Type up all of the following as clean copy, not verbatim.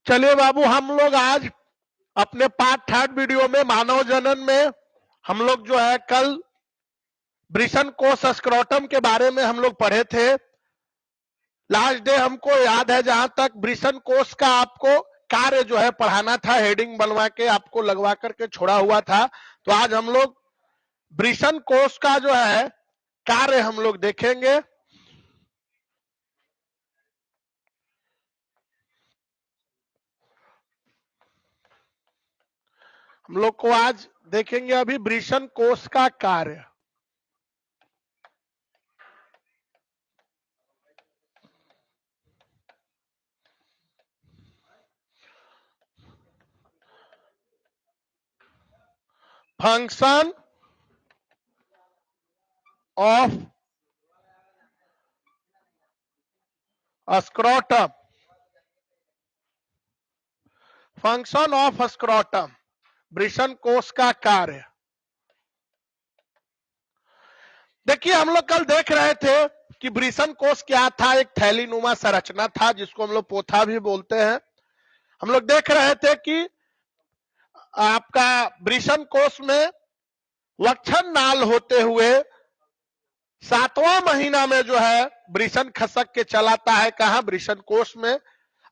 चलिए बाबू, हम लोग आज अपने पार्ट थर्ड वीडियो में मानव जनन में हम लोग जो है कल ब्रिशन कोष स्क्रोटम के बारे में हम लोग पढ़े थे। लास्ट डे हमको याद है, जहां तक ब्रिशन कोष का आपको कार्य जो है पढ़ाना था, हेडिंग बनवा के आपको लगवा करके छोड़ा हुआ था। तो आज हम लोग ब्रिशन कोष का जो है कार्य हम लोग देखेंगे। हम लोग को आज देखेंगे अभी ब्रिशन कोष का कार्य। Function of scrotum, function of scrotum, ब्रिशन कोष का कार्य। देखिए, हम लोग कल देख रहे थे कि ब्रिशन कोष क्या था। एक थैलीनुमा संरचना था जिसको हम लोग पोथा भी बोलते हैं। हम लोग देख रहे थे कि आपका ब्रिशन कोष में वक्षण नाल होते हुए 7वां महीना में जो है ब्रिशन खसक के चलाता है। कहां? ब्रिशन कोष में।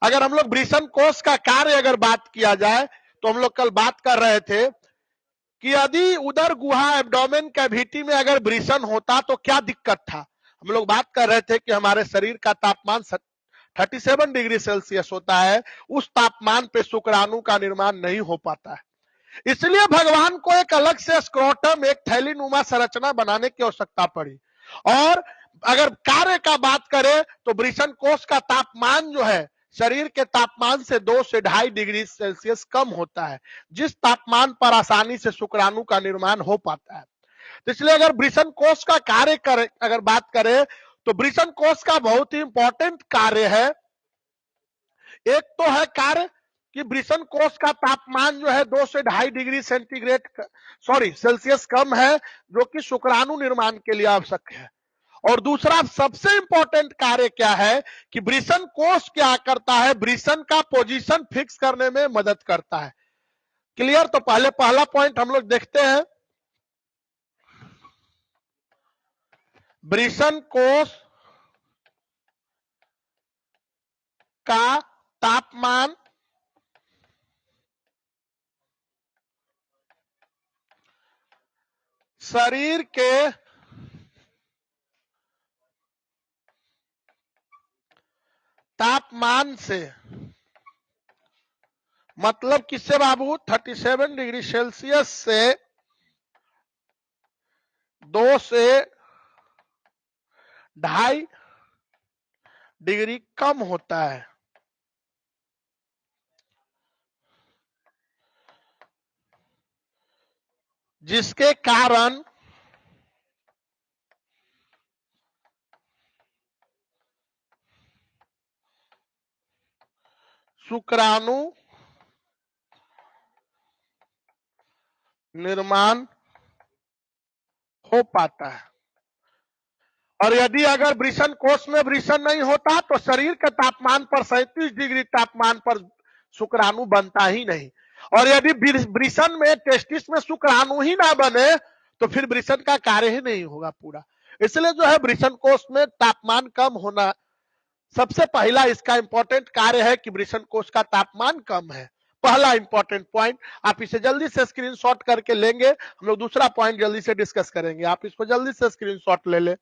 अगर हम लोग ब्रिशन कोष का कार्य अगर बात किया जाए तो हम लोग कल बात कर रहे थे कि यदि उदर गुहा एब्डोमेन कैविटी में अगर ब्रिशन होता तो क्या दिक्कत था। हम लोग बात कर रहे थे कि हमारे शरीर का तापमान 37 डिग्री सेल्सियस होता है। उस तापमान पे शुक्राणु का निर्माण नहीं हो पाता है, इसलिए भगवान को एक अलग से स्क्रोटम, एक थैलीनुमा संरचना बनाने की आवश्यकता पड़ी। और अगर कार्य का बात करें तो ब्रिशन कोष का तापमान जो है शरीर के तापमान से 2 से 2.5 डिग्री सेल्सियस कम होता है, जिस तापमान पर आसानी से शुक्राणु का निर्माण हो पाता है। तो इसलिए अगर ब्रिशन कोष का कार्य करें, अगर बात करें तो ब्रिशन कोष का बहुत ही इंपॉर्टेंट कार्य है। एक तो है कार्य कि ब्रिशन कोष का तापमान जो है 2 से 2.5 डिग्री सेल्सियस कम है, जो कि शुक्राणु निर्माण के लिए आवश्यक है। और दूसरा सबसे इंपॉर्टेंट कार्य क्या है कि ब्रिशन कोष क्या करता है? ब्रिशन का पोजीशन फिक्स करने में मदद करता है। क्लियर? तो पहले पहला पॉइंट हम लोग देखते हैं। ब्रिशन कोष का तापमान शरीर के तापमान से, मतलब किससे बाबू? 37 डिग्री सेल्सियस से 2 से 2.5 डिग्री कम होता है, जिसके कारण शुक्राणु निर्माण हो पाता है। और यदि अगर ब्रिशन कोष में ब्रिशन नहीं होता तो शरीर के तापमान पर 37 डिग्री तापमान पर शुक्राणु बनता ही नहीं। और यदि ब्रिशन में, टेस्टिस में शुक्राणु ही ना बने तो फिर ब्रिशन का कार्य ही नहीं होगा पूरा। इसलिए जो है ब्रिशन कोष में तापमान कम होना सबसे पहला इसका इंपॉर्टेंट कार्य है कि ब्रिशन कोष का तापमान कम है। पहला इंपॉर्टेंट पॉइंट, आप इसे जल्दी से स्क्रीनशॉट करके लेंगे। हम लोग दूसरा पॉइंट जल्दी से डिस्कस करेंगे। आप इसको जल्दी से स्क्रीनशॉट ले ले।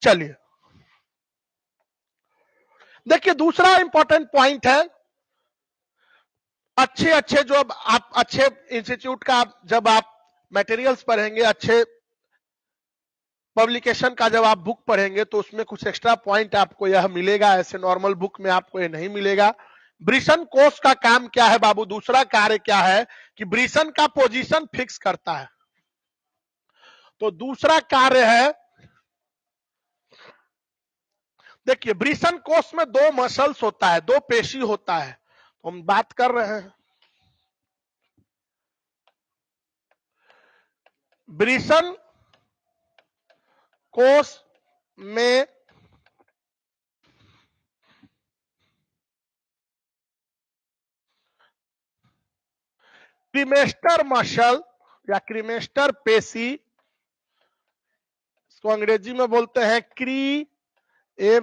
चलिए देखिए, दूसरा इंपॉर्टेंट पॉइंट है, अच्छे अच्छे जो आप अच्छे इंस्टीट्यूट का जब आप मटेरियल्स पढ़ेंगे, अच्छे पब्लिकेशन का जब आप बुक पढ़ेंगे तो उसमें कुछ एक्स्ट्रा पॉइंट आपको यह मिलेगा, ऐसे नॉर्मल बुक में आपको यह नहीं मिलेगा। ब्रिशन कोष का काम क्या है बाबू? दूसरा कार्य क्या है कि ब्रिशन का पोजीशन फिक्स करता है। तो दूसरा कार्य है, देखिए ब्रिशन कोष में 2 मसल्स होता है, 2 पेशी होता है। तो हम बात कर रहे हैं ब्रिशन कोष में क्रीमेस्टर मसल या क्रीमेस्टर पेशी, इसको अंग्रेजी में बोलते हैं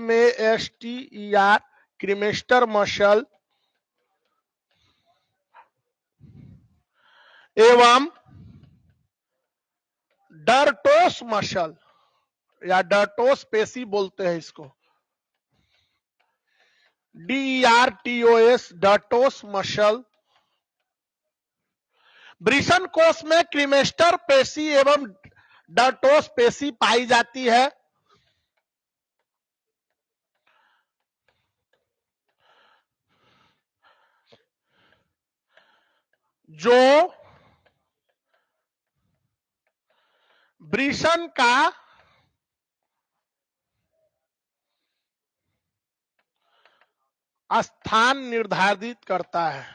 MASTER, क्रीमेस्टर मसल एवं डर्टोस मसल या डर्टोस पेशी बोलते हैं इसको, DERTOS, डर्टोस मसल। वृषण कोष में क्रीमेस्टर पेशी एवं डर्टोस पेशी पाई जाती है। जो वृषण का स्थान निर्धारित करता है।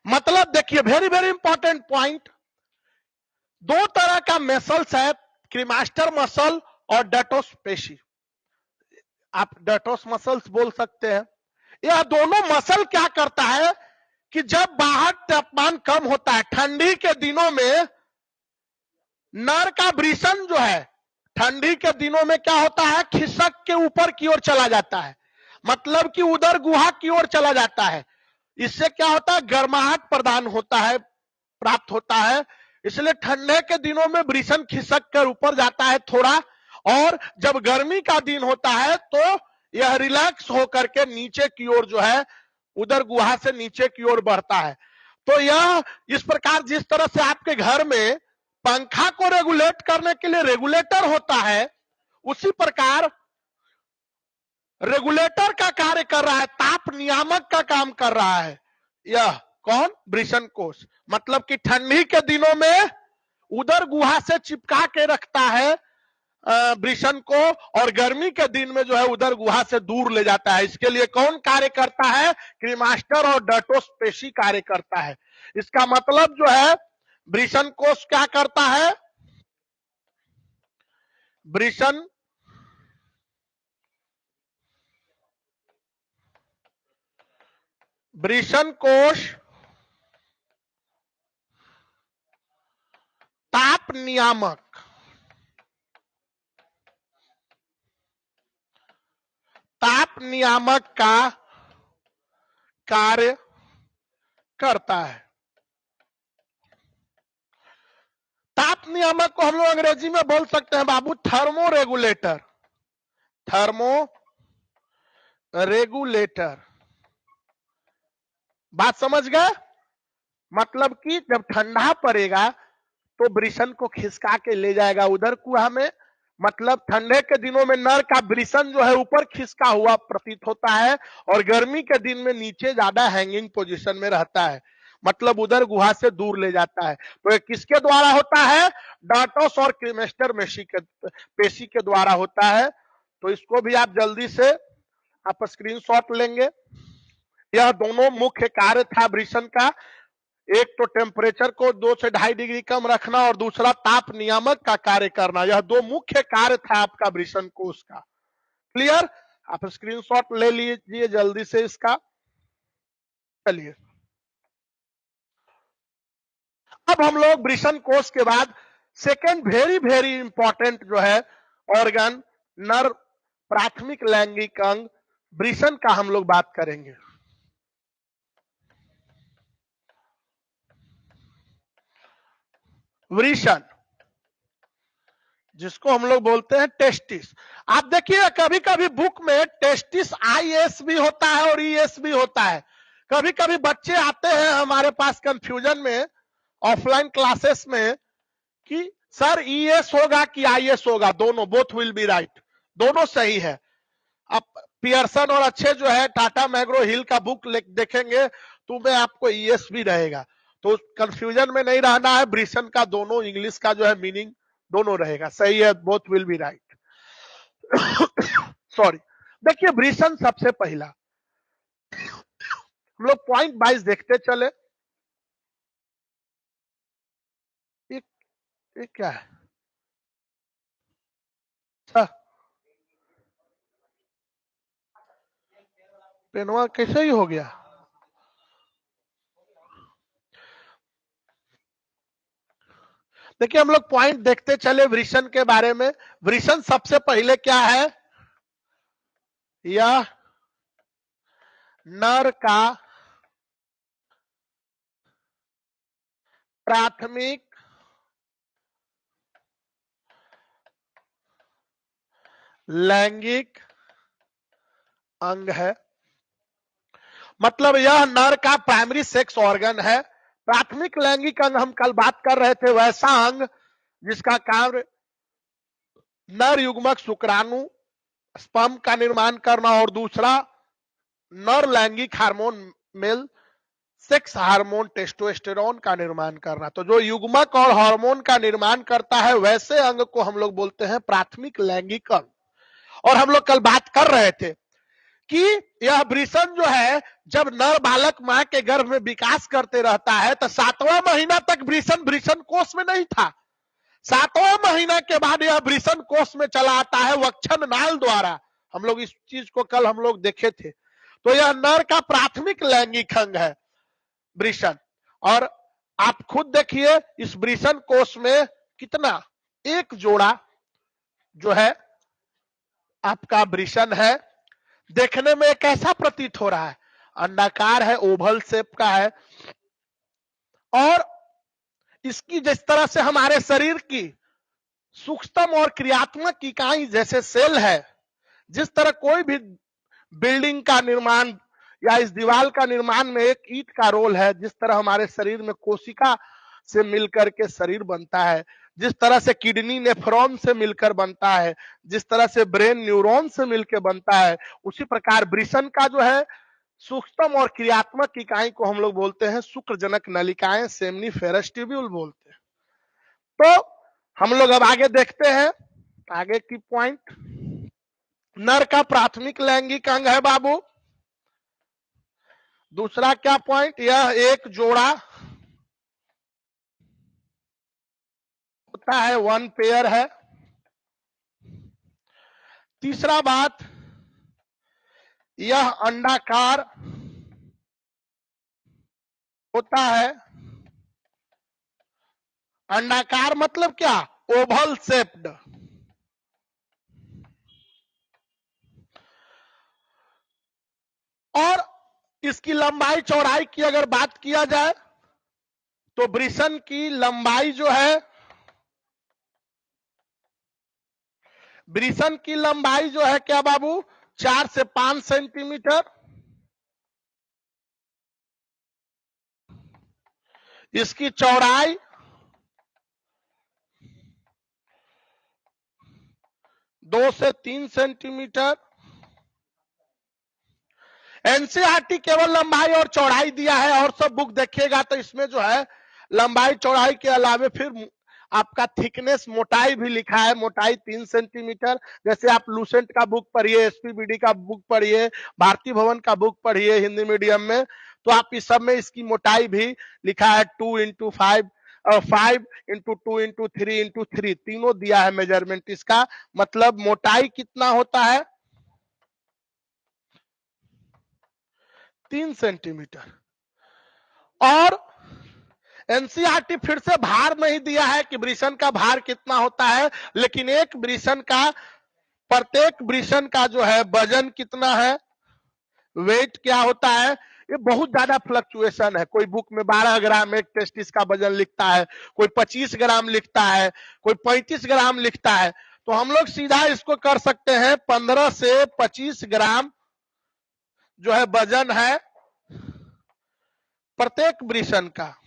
मतलब देखिए, वेरी वेरी इंपॉर्टेंट पॉइंट, दो तरह का मसल्स है, क्रीमास्टर मसल और डर्टोस पेशी। आप डर्टोस मसल्स बोल सकते हैं। यह दोनों मसल क्या करता है कि जब बाहर तापमान कम होता है, ठंडी के दिनों में नर का वृषण जो है ठंडी के दिनों में क्या होता है, खिसक के ऊपर की ओर चला जाता है, मतलब कि उदर गुहा की ओर चला जाता है। इससे क्या होता है, गर्माहट प्रदान होता है, प्राप्त होता है। इसलिए ठंडे के दिनों में वृषण खिसक कर ऊपर जाता है थोड़ा, और जब गर्मी का दिन होता है तो यह रिलैक्स होकर के नीचे की ओर जो है उदर गुहा से नीचे की ओर बढ़ता है। तो यह इस प्रकार, जिस तरह से आपके घर में पंखा को रेगुलेट करने के लिए रेगुलेटर होता है, उसी प्रकार रेगुलेटर का कार्य कर रहा है, ताप नियामक का काम कर रहा है यह कौन, वृषण कोष। मतलब कि ठंडी के दिनों में उदर गुहा से चिपका के रखता है वृषण को, और गर्मी के दिन में जो है उदर गुहा से दूर ले जाता है। इसके लिए कौन कार्य करता है, क्रीमास्टर और डर्टोस पेशी कार्य करता है। इसका मतलब जो है वृषण कोष क्या करता है, वृषण कोष ताप नियामक का कार्य करता है। ताप नियामक को हम लोग अंग्रेजी में बोल सकते हैं बाबू थर्मो रेगुलेटर, थर्मो रेगुलेटर। बात समझ गए? मतलब कि जब ठंडा पड़ेगा तो वृषण को खिसका के ले जाएगा उधर कुआ में। मतलब ठंडे के दिनों में नर का वृषण जो है ऊपर खिसका हुआ प्रतीत होता है, और गर्मी के दिन में नीचे ज्यादा हैंगिंग पोजीशन में रहता है, मतलब उधर गुहा से दूर ले जाता है। तो ये किसके द्वारा होता है, डर्टोस और क्रीमेस्टर पेशी के द्वारा होता है। तो इसको भी आप जल्दी से आप स्क्रीनशॉट लेंगे। यह दोनों मुख्य कार्य था वृषण का, एक तो टेम्परेचर को 2 से 2.5 डिग्री कम रखना और दूसरा ताप नियामक का कार्य करना। यह दो मुख्य कार्य था आपका वृषण कोष का। क्लियर? आप स्क्रीनशॉट ले लीजिए जल्दी से इसका। चलिए अब हम लोग वृषण कोष के बाद सेकेंड वेरी वेरी इंपॉर्टेंट जो है ऑर्गन, नर प्राथमिक लैंगिक अंग वृषण का हम लोग बात करेंगे। वृषण जिसको हम लोग बोलते हैं टेस्टिस। आप देखिए कभी कभी बुक में टेस्टिस IS भी होता है और ES भी होता है। कभी कभी बच्चे आते हैं हमारे पास कंफ्यूजन में ऑफलाइन क्लासेस में कि सर ES होगा कि IS होगा, दोनों बोथ विल बी राइट, दोनों सही है। आप पियर्सन और अच्छे जो है टाटा मैग्रो हिल का बुक देखेंगे तो में आपको ES भी रहेगा। तो कंफ्यूजन में नहीं रहना है, वृषण का दोनों इंग्लिश का जो है मीनिंग दोनों रहेगा, सही है, both will be right. Sorry. देखिए वृषण सबसे पहला, हम लोग पॉइंट वाइज देखते चले। ये क्या है? अच्छा पेनवा कैसे ही हो गया? देखिए हम लोग पॉइंट देखते चले वृषण के बारे में। वृषण सबसे पहले क्या है? यह नर का प्राथमिक लैंगिक अंग है। मतलब यह नर का प्राइमरी सेक्स ऑर्गन है। प्राथमिक लैंगिक अंग हम कल बात कर रहे थे, वैसा अंग जिसका कार्य नर युग्मक शुक्राणु स्पर्म का निर्माण करना और दूसरा नर लैंगिक hormone male sex hormone testosterone का निर्माण करना। तो जो युग्मक और हार्मोन का निर्माण करता है वैसे अंग को हम लोग बोलते हैं प्राथमिक लैंगिक अंग। और हम लोग कल बात कर रहे थे कि यह वृषण जो है जब नर बालक मां के गर्भ में विकास करते रहता है तो 7वां महीना तक वृषण वृषण कोष में नहीं था। 7वां महीना के बाद यह वृषण कोष में चला आता है वक्षण नाल द्वारा। हम लोग इस चीज को कल हम लोग देखे थे। तो यह नर का प्राथमिक लैंगिक अंग है वृषण। और आप खुद देखिए इस वृषण कोष में कितना, एक जोड़ा जो है आपका वृषण है। देखने में कैसा प्रतीत हो रहा है? अंडाकार है, ओवल शेप का है। और इसकी जिस तरह से हमारे शरीर की सूक्ष्म और क्रियात्मक इकाई जैसे सेल है, जिस तरह कोई भी बिल्डिंग का निर्माण या इस दीवार का निर्माण में एक ईंट का रोल है, जिस तरह हमारे शरीर में कोशिका से मिलकर के शरीर बनता है, जिस तरह से किडनी नेफ्रॉन से मिलकर बनता है, जिस तरह से ब्रेन न्यूरॉन से मिलकर बनता है, उसी प्रकार वृषण का जो है सूक्ष्म और क्रियात्मक इकाई को हम लोग बोलते हैं शुक्रजनक नलिकाएं, सेमनीफेरस ट्यूब्यूल बोलते हैं। तो हम लोग अब आगे देखते हैं आगे की पॉइंट। नर का प्राथमिक लैंगिक अंग है बाबू। दूसरा क्या पॉइंट? यह एक जोड़ा होता है, वन पेयर है। तीसरा बात, यह अंडाकार होता है। अंडाकार मतलब क्या? Oval shaped. और इसकी लंबाई चौड़ाई की अगर बात किया जाए तो वृषण की लंबाई जो है, वृषण की लंबाई जो है क्या बाबू? 4 से 5 सेंटीमीटर। इसकी चौड़ाई 2 से 3 सेंटीमीटर। एनसीईआरटी केवल लंबाई और चौड़ाई दिया है, और सब बुक देखिएगा तो इसमें जो है लंबाई चौड़ाई के अलावे फिर आपका थिकनेस, मोटाई भी लिखा है। मोटाई 3 सेंटीमीटर। जैसे आप लूसेंट का बुक पढ़िए, एसपीबीडी का बुक पढ़िए, भारतीय भवन का बुक पढ़िए हिंदी मीडियम में, तो आप इस सब में इसकी मोटाई भी लिखा है 2x5 और 5x2x3x3 तीनों दिया है मेजरमेंट इसका। मतलब मोटाई कितना होता है? 3 सेंटीमीटर। और एनसीईआरटी फिर से भार नहीं दिया है कि वृषण का भार कितना होता है, लेकिन एक वृषण का, प्रत्येक वृषण का जो है वजन कितना है, वेट क्या होता है, ये बहुत ज्यादा फ्लक्चुएशन है। कोई बुक में 12 ग्राम एक टेस्टिस का वजन लिखता है, कोई 25 ग्राम लिखता है, कोई 35 ग्राम लिखता है। तो हम लोग सीधा इसको कर सकते हैं 15 से 25 ग्राम जो है वजन है प्रत्येक वृषण का।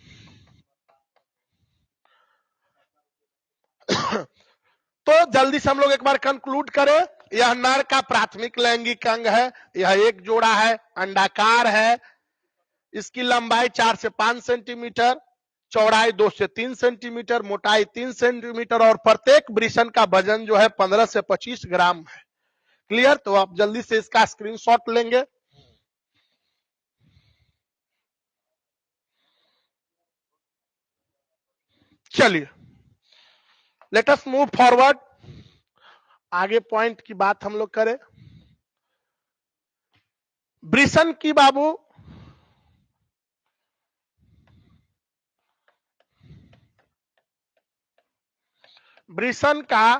तो जल्दी से हम लोग एक बार कंक्लूड करें। यह नर का प्राथमिक लैंगिक अंग है। यह एक जोड़ा है, अंडाकार है। इसकी लंबाई 4 से 5 सेंटीमीटर, चौड़ाई 2 से 3 सेंटीमीटर, मोटाई 3 सेंटीमीटर, और प्रत्येक वृषण का वजन जो है 15 से 25 ग्राम है। क्लियर? तो आप जल्दी से इसका स्क्रीनशॉट लेंगे। चलिए लेट अस मूव फॉरवर्ड। आगे पॉइंट की बात हम लोग करें। वृषण की बाबू वृषण का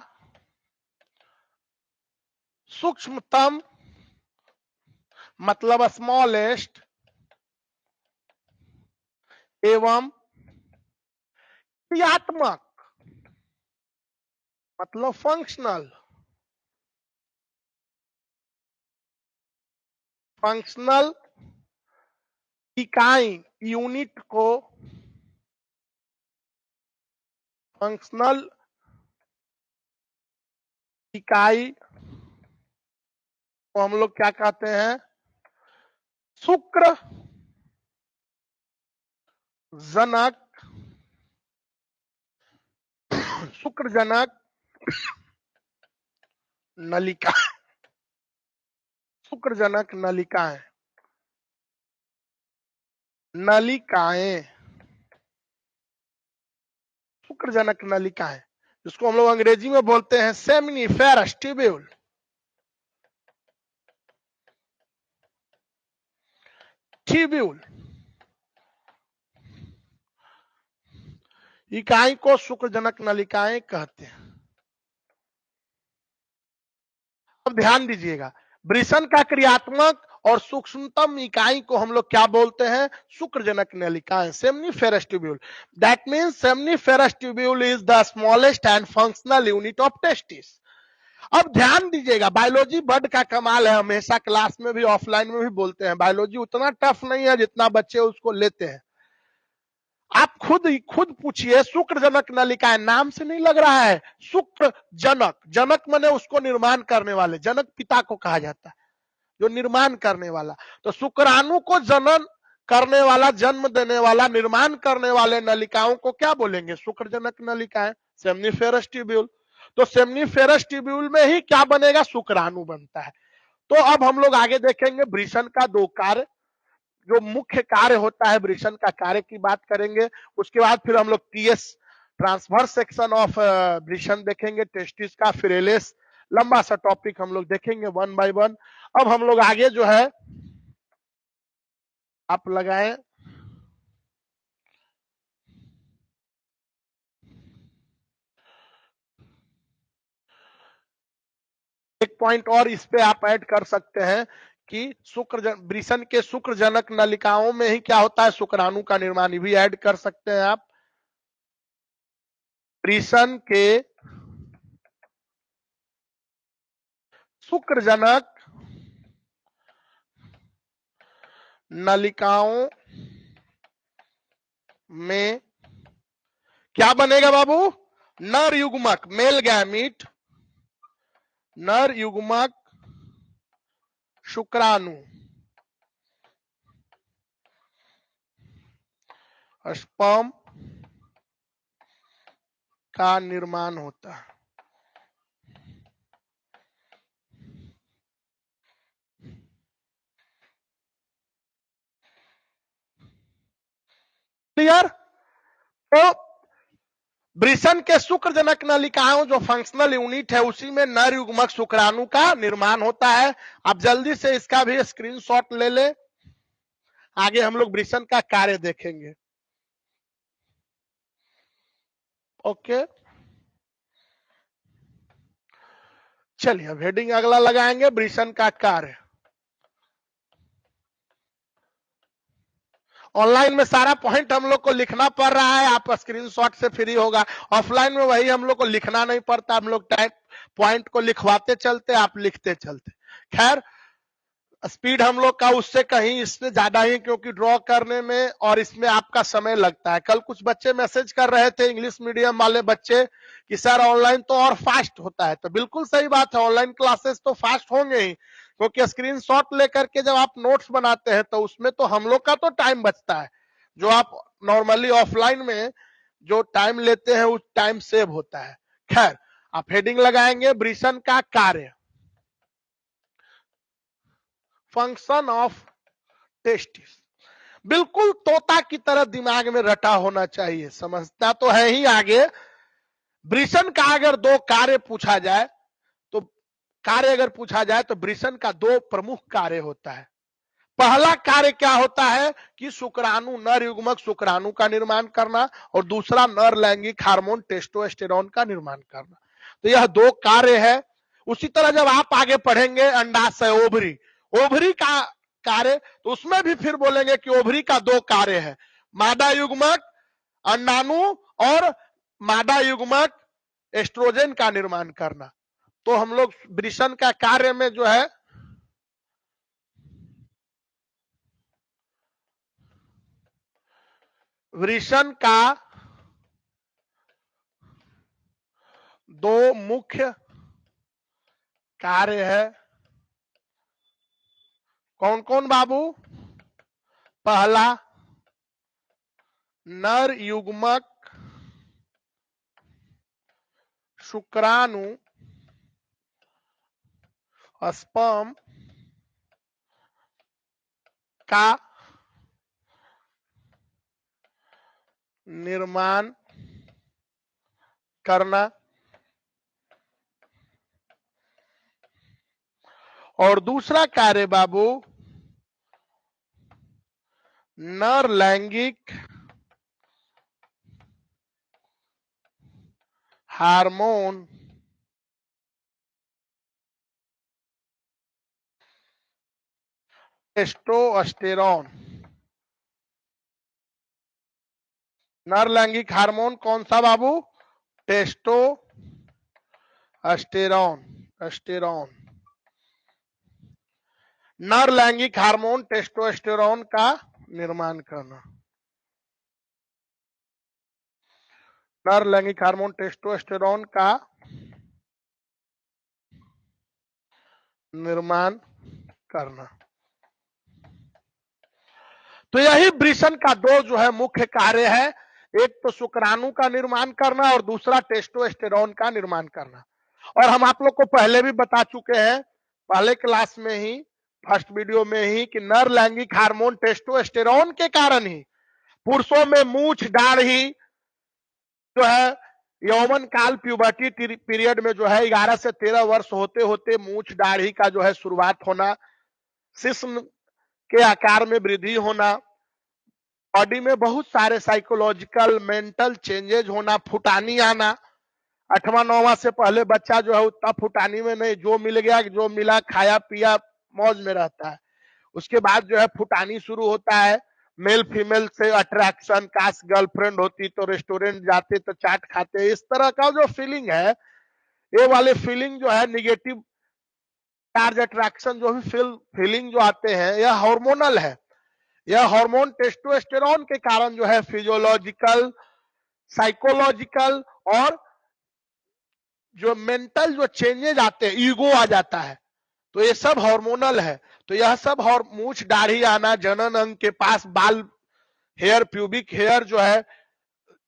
सूक्ष्मतम मतलब स्मॉलेस्ट एवं क्रियात्मक मतलब फंक्शनल इकाई यूनिट को फंक्शनल इकाई को हम लोग क्या कहते हैं? शुक्र जनक नलिका शुक्रजनक नलिकाएं शुक्रजनक नलिकाएं जिसको हम लोग अंग्रेजी में बोलते हैं सेमिनिफेरस ट्यूब्यूल। इकाई को शुक्रजनक नलिकाएं कहते हैं। अब ध्यान दीजिएगा, वृषण का क्रियात्मक और सूक्ष्मतम इकाई को हम लोग क्या बोलते हैं? शुक्रजनक नलिकाएं, seminiferous tubule. That means seminiferous tubule is the smallest and functional unit of testis. अब ध्यान दीजिएगा, बायोलॉजी बर्ड का कमाल है, हमेशा क्लास में भी ऑफलाइन में भी बोलते हैं, बायोलॉजी उतना टफ नहीं है जितना बच्चे उसको लेते हैं। आप खुद पूछिए, शुक्रजनक नलिकाएं नाम से नहीं लग रहा है? शुक्रजनक, जनक माने उसको निर्माण करने वाले, जनक पिता को कहा जाता है, जो निर्माण करने वाला। तो शुक्राणु को जनन करने वाला, जन्म देने वाला, निर्माण करने वाले नलिकाओं को क्या बोलेंगे? शुक्रजनक नलिकाएं, सेमिनिफेरस ट्यूब्यूल। तो सेमिनिफेरस ट्यूब्यूल में ही क्या बनेगा? शुक्राणु बनता है। तो अब हम लोग आगे देखेंगे वृषण का दो कार्य, जो मुख्य कार्य होता है वृषण का कार्य की बात करेंगे। उसके बाद फिर हम लोग टीएस ट्रांसवर्स सेक्शन ऑफ वृषण देखेंगे, टेस्टिस का, फिर एलएस, लंबा सा टॉपिक हम लोग देखेंगे वन बाय वन। अब हम लोग आगे जो है आप लगाएं, एक पॉइंट और इस पे आप ऐड कर सकते हैं कि वृषण के शुक्रजनक नलिकाओं में ही क्या होता है? शुक्राणु का निर्माण भी ऐड कर सकते हैं आप। वृषण के शुक्रजनक नलिकाओं में क्या बनेगा बाबू? नर युग्मक, मेल गैमीट, नर युग्मक शुक्राणु, स्पर्म का निर्माण होता है। क्लियर? तो वृषण के शुक्रजनक नलिकाओं जो फंक्शनल यूनिट है उसी में नर युग्मक शुक्राणु का निर्माण होता है। आप जल्दी से इसका भी स्क्रीनशॉट ले ले, आगे हम लोग वृषण का कार्य देखेंगे। ओके, चलिए अब हेडिंग अगला लगाएंगे, वृषण का कार्य। ऑनलाइन में सारा पॉइंट हम लोग को लिखना पड़ रहा है, आप स्क्रीनशॉट से फ्री होगा। ऑफलाइन में वही हम लोग को लिखना नहीं पड़ता, हम लोग टाइप पॉइंट को लिखवाते चलते, आप लिखते चलते। खैर, स्पीड हम लोग का उससे कहीं इससे ज्यादा ही, क्योंकि ड्रॉ करने में और इसमें आपका समय लगता है। कल कुछ बच्चे मैसेज कर रहे थे, इंग्लिश मीडियम वाले बच्चे, कि सर ऑनलाइन तो और फास्ट होता है। तो बिल्कुल सही बात है, ऑनलाइन क्लासेस तो फास्ट होंगे ही, क्योंकि स्क्रीनशॉट लेकर के जब आप नोट्स बनाते हैं तो उसमें तो हम लोग का तो टाइम बचता है, जो आप नॉर्मली ऑफलाइन में जो टाइम लेते हैं उस टाइम सेव होता है। खैर, आप हेडिंग लगाएंगे, वृषण का कार्य, फंक्शन ऑफ टेस्टिस। बिल्कुल तोता की तरह दिमाग में रटा होना चाहिए, समझता तो है ही। आगे वृषण का अगर दो कार्य पूछा जाए, तो कार्य अगर पूछा जाए तो वृषण का दो प्रमुख कार्य होता है। पहला कार्य क्या होता है कि शुक्राणु नर युग्मक शुक्राणु का निर्माण करना और दूसरा नर लैंगिक हार्मोन टेस्टोस्टेरोन का निर्माण करना। तो यह दो कार्य है। उसी तरह जब आप आगे पढ़ेंगे अंडाशय ओवरी, ओवरी का कार्य, तो उसमें भी फिर बोलेंगे कि ओवरी का दो कार्य है, मादा युग्मक अंडाणु और मादा युग्मक एस्ट्रोजन का निर्माण करना। तो हम लोग वृषण का कार्य में जो है वृषण का दो मुख्य कार्य है। कौन कौन बाबू? पहला, नर युग्मक शुक्राणु स्पर्म का निर्माण करना और दूसरा कार्य बाबू नर लैंगिक हार्मोन टेस्टोस्टेरोन। नर लैंगिक हार्मोन कौन सा बाबू? टेस्टोस्टेरोन। एस्टेरोन, नर लैंगिक हार्मोन टेस्टोस्टेरोन का निर्माण करना। नर लैंगिक हार्मोन टेस्टोस्टेरोन का निर्माण करना। तो यही वृषण का दो जो है मुख्य कार्य है, एक तो शुक्राणु का निर्माण करना और दूसरा टेस्टोस्टेरोन का निर्माण करना। और हम आप लोग को पहले भी बता चुके हैं, पहले क्लास में ही, फर्स्ट वीडियो में ही, कि नर लैंगिक हार्मोन टेस्टोस्टेरोन के कारण ही पुरुषों में मूछ दाढ़ी जो है यौवन काल प्यूबर्टी पीरियड में जो है 11 से 13 वर्ष होते होते मूछ दाढ़ी का जो है शुरुआत होना, जिस्म के आकार में वृद्धि होना, बॉडी में बहुत सारे साइकोलॉजिकल मेंटल चेंजेज होना, फुटानी आना। 8वां 9वां से पहले बच्चा जो है उतना फुटानी में नहीं, जो मिल गया जो मिला खाया पिया मौज में रहता है। उसके बाद जो है फुटानी शुरू होता है, मेल फीमेल से अट्रैक्शन, काश गर्लफ्रेंड होती तो रेस्टोरेंट जाते तो चाट खाते, इस तरह का जो फीलिंग है, ये वाले फीलिंग जो है निगेटिव चार्ज अट्रैक्शन जो भी फीलिंग जो आते हैं, यह हार्मोनल है। यह हार्मोन टेस्टोस्टेरोन के कारण जो है फिजियोलॉजिकल, साइकोलॉजिकल और जो मेंटल जो चेंजेज आते हैं, ईगो आ जाता है, तो ये सब हार्मोनल है। तो यह सब मूछ दाढ़ी आना, जनन अंग के पास बाल, हेयर, प्यूबिक हेयर जो है,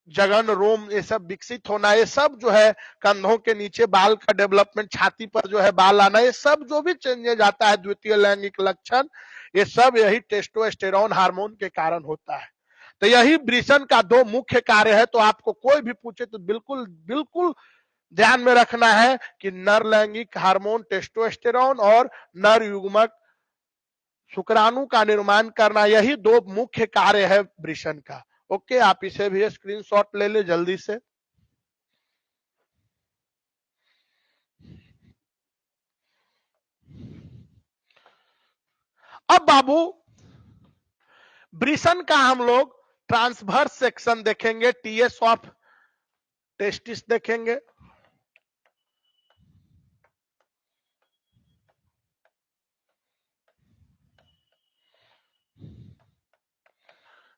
जगन रोम, ये सब विकसित होना, ये सब जो है कंधों के नीचे बाल का डेवलपमेंट, छाती पर जो है बाल आना, ये सब जो भी चेंजेज आता है, द्वितीय लैंगिक लक्षण, ये सब यही टेस्टोस्टेरोन हार्मोन के कारण होता है। तो यही वृषण का दो मुख्य कार्य है। तो आपको कोई भी पूछे तो बिल्कुल बिल्कुल ध्यान में रखना है कि नर लैंगिक हार्मोन टेस्टोस्टेरोन और नर युग्मक शुक्राणु का निर्माण करना, यही दो मुख्य कार्य है वृषण का। ओके, आप इसे भी स्क्रीनशॉट ले ले जल्दी से। अब बाबू वृषण का हम लोग ट्रांसवर्स सेक्शन देखेंगे, टीएस ऑफ टेस्टिस देखेंगे।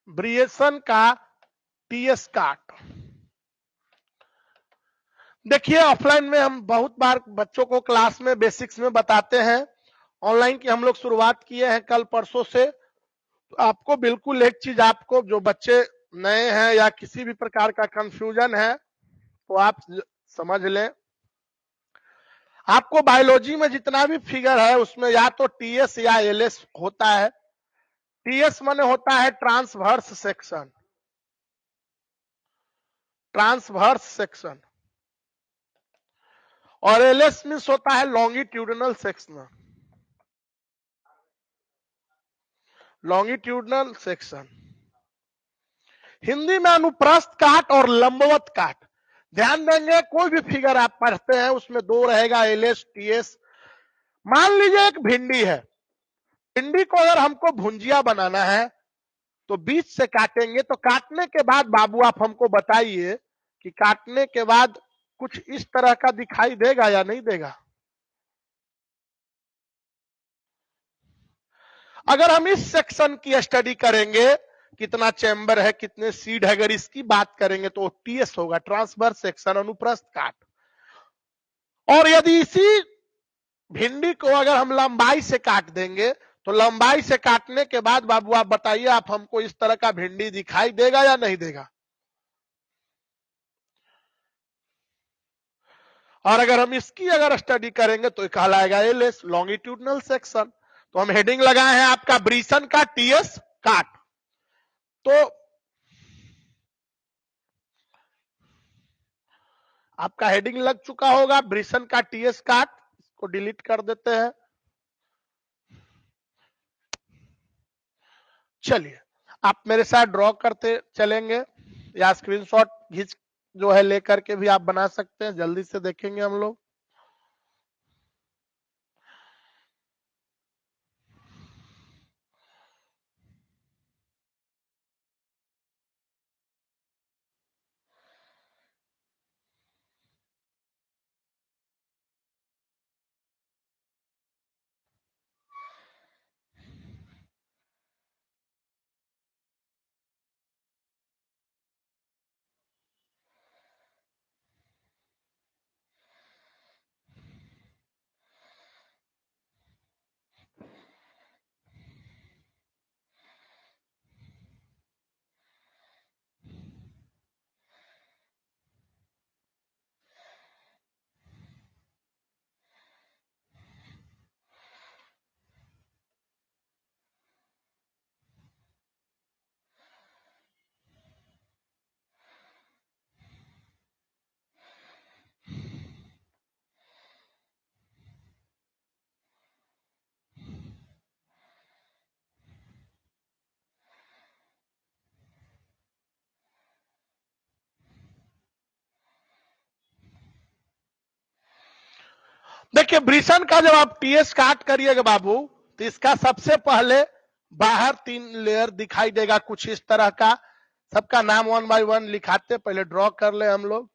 वृषण का टीएस काट देखिए, ऑफलाइन में हम बहुत बार बच्चों को क्लास में बेसिक्स में बताते हैं, ऑनलाइन की हम लोग शुरुआत किए हैं कल परसों से। तो आपको बिल्कुल एक चीज, आपको जो बच्चे नए हैं या किसी भी प्रकार का कंफ्यूजन है तो आप समझ लें, आपको बायोलॉजी में जितना भी फिगर है उसमें या तो टीएस या एलएस होता है। टीएस माने होता है ट्रांसवर्स सेक्शन, ट्रांसवर्स सेक्शन, और एलएस मीन्स होता है longitudinal section. Longitudinal section. Hindi में अनुप्रस्थ काट और लंबवत काट। ध्यान देंगे कोई भी फिगर आप पढ़ते हैं उसमें दो रहेगा, एलएस टीएस। मान लीजिए एक भिंडी है, भिंडी को अगर हमको भुंजिया बनाना है तो बीच से काटेंगे, तो काटने के बाद बाबू आप हमको बताइए कि काटने के बाद कुछ इस तरह का दिखाई देगा या नहीं देगा। अगर हम इस सेक्शन की स्टडी करेंगे, कितना चैम्बर है, कितने सीड है, अगर इसकी बात करेंगे तो टीएस होगा, ट्रांसवर्स सेक्शन, अनुप्रस्थ काट। और यदि इसी भिंडी को अगर हम लंबाई से काट देंगे तो लंबाई से काटने के बाद बाबू आप बताइए, आप हमको इस तरह का भिंडी दिखाई देगा या नहीं देगा। और अगर हम इसकी अगर स्टडी करेंगे तो कहलाएगा एलएस, लॉन्गिट्यूडनल सेक्शन। तो हम हेडिंग लगाए हैं आपका ब्रिसन का टीएस काट। तो आपका हेडिंग लग चुका होगा ब्रिसन का टीएस काट, इसको डिलीट कर देते हैं। चलिए आप मेरे साथ ड्रॉ करते चलेंगे या स्क्रीनशॉट खींच जो है लेकर के भी आप बना सकते हैं, जल्दी से देखेंगे हम लोग। देखिए ब्रिसन का जब आप टीएस काट करिएगा बाबू, तो इसका सबसे पहले बाहर 3 लेयर दिखाई देगा कुछ इस तरह का। सबका नाम 1 बाय 1 लिखाते, पहले ड्रॉ कर ले हम लोग।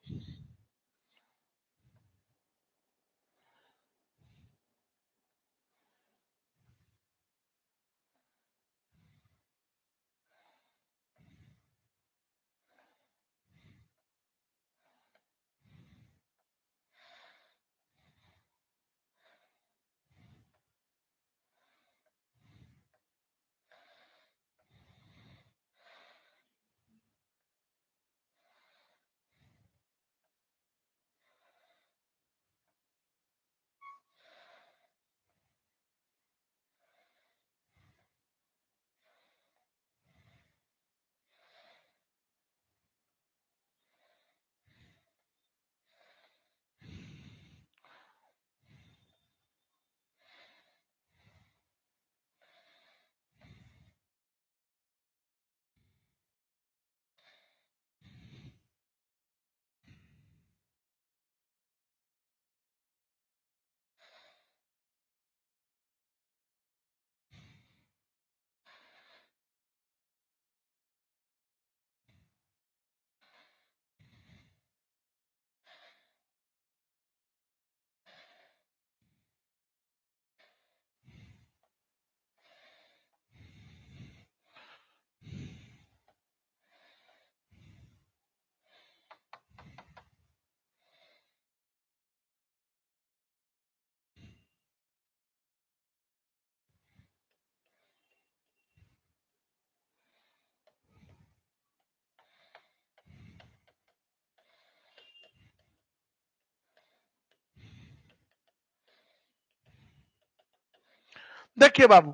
देखिए बाबू,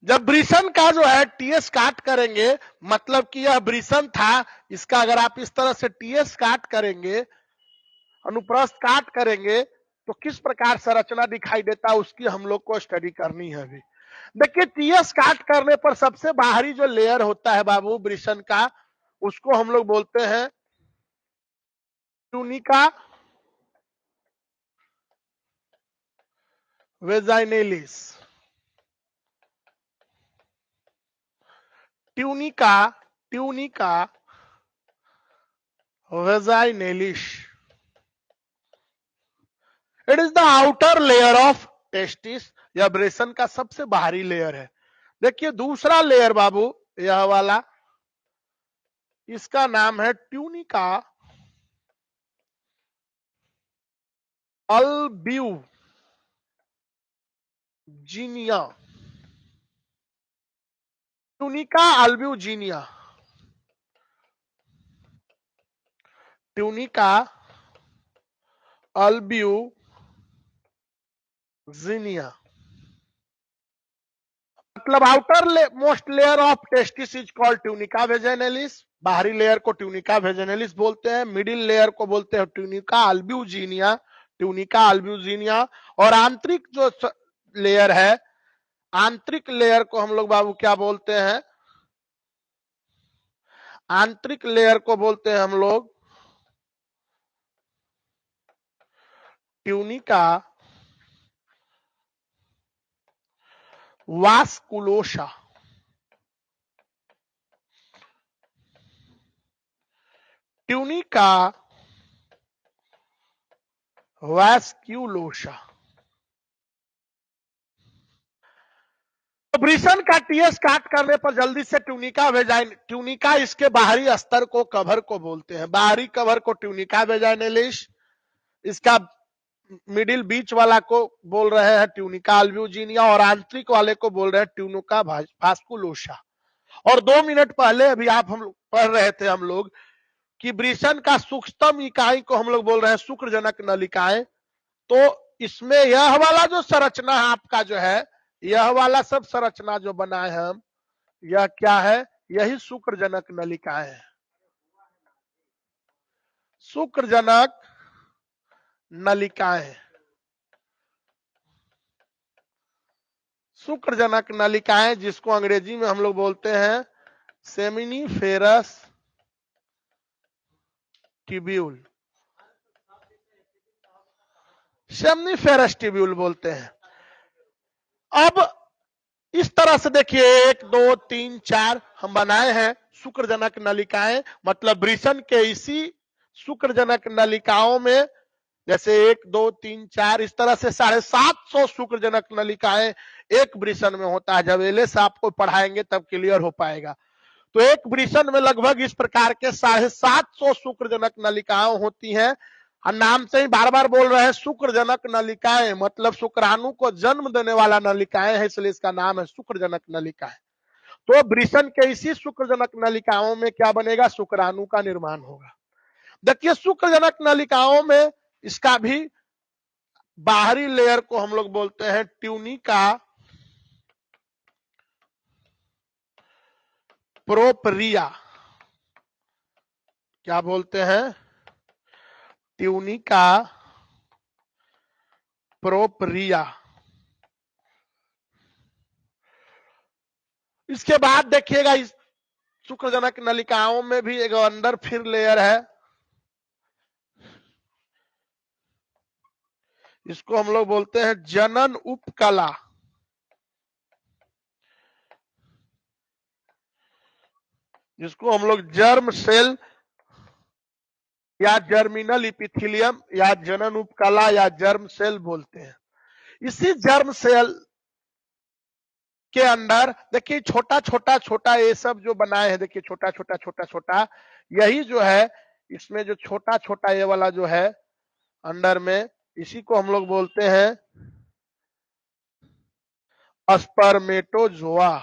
जब ब्रिसन का जो है टीएस काट करेंगे, मतलब कि यह ब्रिसन था, इसका अगर आप इस तरह से टीएस काट करेंगे, अनुप्रस्थ काट करेंगे, तो किस प्रकार संरचना दिखाई देता है उसकी हम लोग को स्टडी करनी है अभी। देखिए टीएस काट करने पर सबसे बाहरी जो लेयर होता है बाबू वृषण का, उसको हम लोग बोलते हैं tunica vaginalis. Tunica tunica vaginalis, it is the outer layer of testis. यह वृषण का सबसे बाहरी लेयर है। देखिए दूसरा लेयर बाबू यह वाला, इसका नाम है ट्यूनिका अल्ब्यूजिनिया। ट्यूनिका अल्ब्यूजिनिया, ट्यूनिका अल्ब्यूजिनिया मतलब outer most layer of testis is called tunica vaginalis. बाहरी लेयर को ट्यूनिका वेजाइनेलिस बोलते हैं, मिडिल लेयर को बोलते हैं ट्यूनिका अल्ब्यूजिनिया, ट्यूनिका अल्ब्यूजिनिया। और आंतरिक जो लेयर है, आंतरिक लेयर को हम लोग बाबू क्या बोलते हैं, आंतरिक लेयर को बोलते हैं हम लोग ट्यूनिका वास्कुलोसा। ट्यूनिका वास्क्यूलोसा। तो वृषण का टीएस काट करने पर जल्दी से ट्यूनिका वेजाइन, ट्यूनिका इसके बाहरी स्तर को कवर को बोलते हैं, बाहरी कवर को ट्यूनिका वेजाइनेलिस, इसका मिडिल बीच वाला को बोल रहे हैं ट्यूनिका अल्ब्यूजिनिया, और आंतरिक वाले को बोल रहे हैं ट्यूनिका वास्कुलोसा। और 2 मिनट पहले अभी आप हम पढ़ रहे थे हम लोग कि वृषण का सूक्ष्मतम इकाई को हम लोग बोल रहे हैं शुक्रजनक नलिकाएं। तो इसमें यह वाला जो संरचना है आपका जो है, यह वाला सब संरचना जो बना है हम, यह क्या है, यही शुक्रजनक नलिकाएं है। शुक्रजनक नलिकाएं, शुक्रजनक नलिकाएं जिसको अंग्रेजी में हम लोग बोलते हैं सेमिनिफेरस ट्यूब्यूल, सेमिनिफेरस ट्यूब्यूल बोलते हैं। अब इस तरह से देखिए 1 2 3 4 हम बनाए हैं शुक्रजनक नलिकाएं, मतलब वृषण के इसी शुक्रजनक नलिकाओं में जैसे 1 2 3 4 इस तरह से 750 शुक्रजनक नलिकाएं एक वृषण में होता है। जब एलएस आपको पढ़ाएंगे तब क्लियर हो पाएगा। तो एक वृषण में लगभग इस प्रकार के 750 शुक्रजनक नलिकाएं होती हैं। और नाम से ही बार बार बोल रहे हैं शुक्रजनक नलिकाएं, मतलब शुक्राणु को जन्म देने वाला नलिकाएं है, इसलिए इसका नाम है शुक्रजनक नलिकाएं। तो वृषण के इसी शुक्रजनक नलिकाओं में क्या बनेगा, शुक्राणु का निर्माण होगा। देखिए शुक्रजनक नलिकाओं में इसका भी बाहरी लेयर को हम लोग बोलते हैं ट्यूनिका प्रोपरिया। क्या बोलते हैं, ट्यूनिका प्रोपरिया। इसके बाद देखिएगा इस शुक्रजनक नलिकाओं में भी एक अंदर फिर लेयर है, इसको हम लोग बोलते हैं जनन उपकला। जिसको हम लोग जर्म सेल या जर्मिनल इपिथीलियम या जनन उपकला या जर्म सेल बोलते हैं। इसी जर्म सेल के अंदर देखिए छोटा छोटा छोटा ये सब जो बनाए हैं, देखिए छोटा छोटा छोटा छोटा, यही जो है इसमें जो छोटा छोटा ये वाला जो है अंदर में, इसी को हम लोग बोलते हैं स्पर्मेटोजोआ।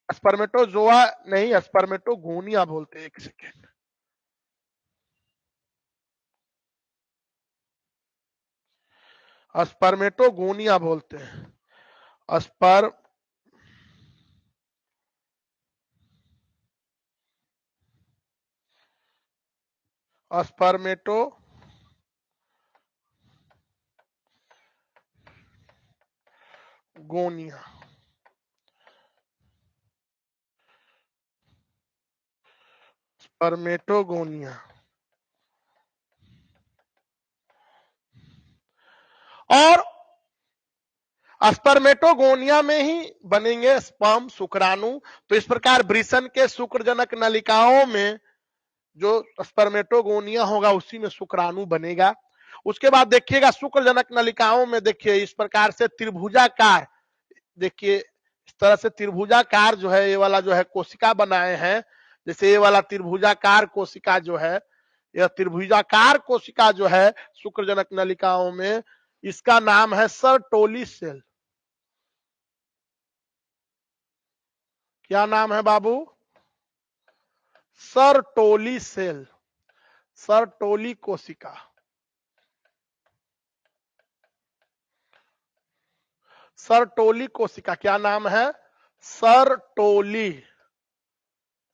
स्पर्मेटोजोआ नहीं, स्पर्मेटोगोनिया बोलते हैं। एक सेकेंड, स्पर्मेटोगोनिया बोलते हैं। स्पर्मेटो गोनिया। स्पर्मेटोगोनिया। और स्पर्मेटोगोनिया में ही बनेंगे स्पर्म, शुक्राणु। तो इस प्रकार वृषण के शुक्रजनक नलिकाओं में जो स्पर्मेटोगोनिया होगा उसी में शुक्राणु बनेगा। उसके बाद देखिएगा शुक्रजनक नलिकाओं में देखिए इस प्रकार से त्रिभुजाकार, देखिए इस तरह से त्रिभुजाकार जो है ये वाला जो है कोशिका बनाए हैं। जैसे ये वाला त्रिभुजाकार कोशिका जो है, यह त्रिभुजाकार कोशिका जो है शुक्रजनक नलिकाओं में, इसका नाम है सर्टोली सेल। क्या नाम है बाबू? सर्टोली सेल, सर्टोली कोशिका। सर्टोली कोशिका क्या नाम है? Sertoli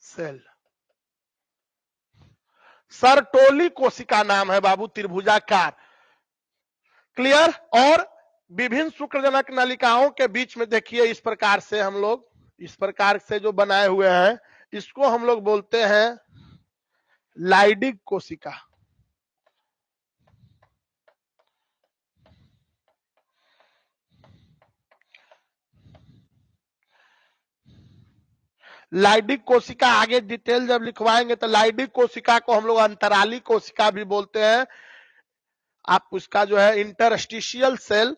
cell. सर्टोली कोशिका नाम है बाबू त्रिभुजाकार। क्लियर? और विभिन्न शुक्रजनक नलिकाओं के बीच में देखिए इस प्रकार से हम लोग, इस प्रकार से जो बनाए हुए हैं इसको हम लोग बोलते हैं लाइडिक कोशिका। लाइडिक कोशिका आगे डिटेल जब लिखवाएंगे तो लाइडिक कोशिका को हम लोग अंतराली कोशिका भी बोलते हैं। आप उसका जो है इंटरस्टिशियल सेल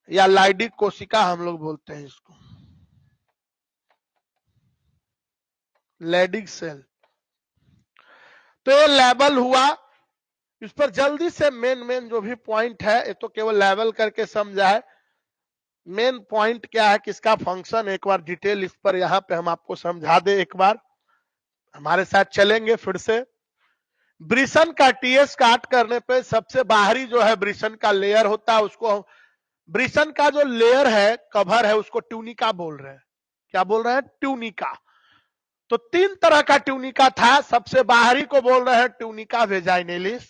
या लाइडिक कोशिका हम लोग बोलते हैं इसको, लैडिक सेल। तो ये लेवल हुआ। इस पर जल्दी से मेन जो भी पॉइंट है ये तो केवल लेवल करके समझा है। मेन पॉइंट क्या है, किसका फंक्शन, एक बार डिटेल इस पर यहाँ पे हम आपको समझा दे। एक बार हमारे साथ चलेंगे फिर से। वृषण का टीएस काट करने पे सबसे बाहरी जो है वृषण का लेयर होता है, उसको वृषण का जो लेयर है, कवर है, उसको ट्यूनिका बोल रहे हैं। क्या बोल रहे हैं? ट्यूनिका। तो तीन तरह का ट्यूनिका था। सबसे बाहरी को बोल रहे हैं ट्यूनिका वेजाइनेलिस,